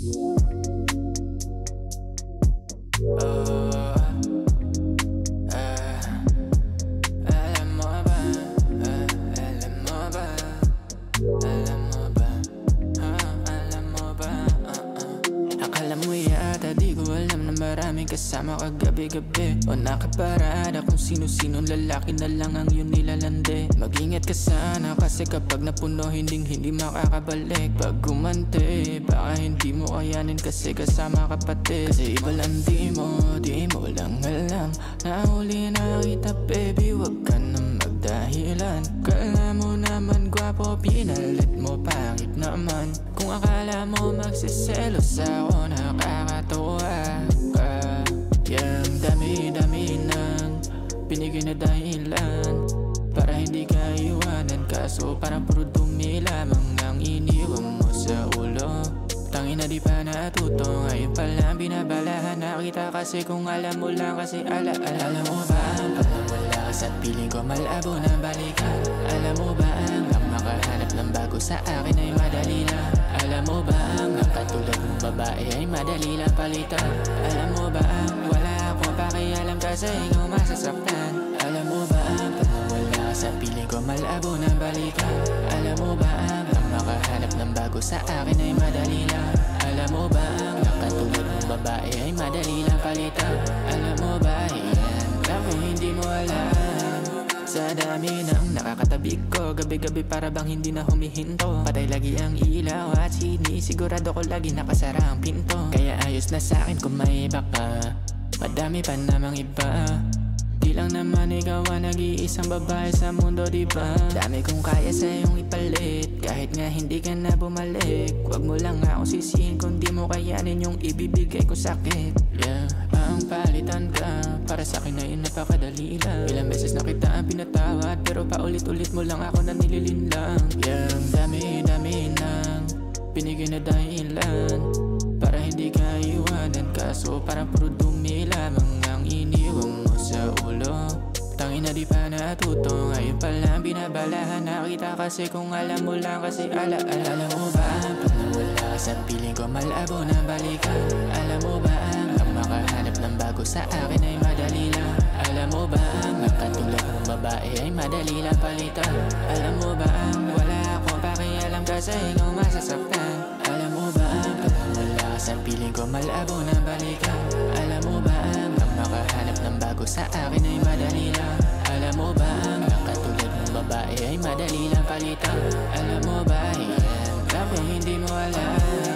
Oh, alam mo ba? Alam mo ba? Alam mo ba? Alam mo ba? Akala mo yata di ko alam na maraming kasama kagabi-gabi, o nakaparada kung sino-sinong lalaki na lang ang yun nilalande. Mag-ingat ka sana kasi kapag napuno hindi makakabalik. Pag gumante baka hindi mo kayanin kasi kasama ka pati. Kasi iba lang di mo lang alam. Nahuli na kita baby, wag ka na magdahilan. Kala mo naman gwapo, pinalit mo pangit naman. Kung akala mo magsiselos ako, nakakatuwa ka. Yang dami-dami ng binigay na dahilan para hindi ka iwanan, kaso parang puro dumi lamang ang iniwan mo sa ulo. Tangina di pa natuto, ngayon pa lang binabalahan na kita. Kasi kung alam mo lang kasi alam mo ba ang pag nawala ka sa piling ko malabo na balikan. Alam mo ba ang makahanap ng bago sa akin ay madali lang. Alam mo ba ang katulad mong babae ay madali lang palitan. Alam mo ba ang wala akong pakialam kasi ikaw masasaktan. Alam mo ba ang pag nawala ka sa piling ko malabo na balikan. Alam mo ba ang makahanap ng bago sa akin ay madali lang. Alam mo ba ang katulad mong babae ay madali lang palitan. Alam mo ba yan kung hindi mo alam. Sa dami ng nakakatabi ko gabi-gabi para bang hindi na humihinto. Patay lagi ang ilaw at sinisigurado ko lagi nakasara ang pinto. Kaya ayos na sa'kin kung may iba ka, madami pa namang iba. Di lang naman ikaw ang nag-iisang babae sa mundo, diba? Dami kong kaya sa iyong ipalit, kahit nga hindi ka na bumalik. Huwag mo lang ako sisihin kung di mo kayanin yung ibibigay ko sakit. Yeah, ang palitan ka para sa akin ay napakadali lang. Ilang beses na kita ang pinatawad pero paulit-ulit mo lang ako na nililinlang. Yang dami-dami ng binigay na dahilan para hindi ka iwanan, kaso parang puro dumi lamang ang iniwan mo sa ulo. Tangina di pa natuto, ngayon pa lang binabalahan na kita. Kasi kung alam mo lang kasi alam mo ba pag nawala ka sa piling ko malabo na balikan. Alam mo ba ang makahanap ng bago sa akin ay madali lang. Alam mo ba ang katulad ng babae ay madali lang palitan. Alam mo ba ang wala akong pakialam kasi ikaw masasaktan. Alam mo ba ang pag nawala ka sa piling ko malabo na balikan. Alam mo ba ang makahanap ng bago sa akin ay madali lang. Alam mo ba ang katulad ng babae ay madali lang palitan. Alam mo ba yan kung hindi mo alam.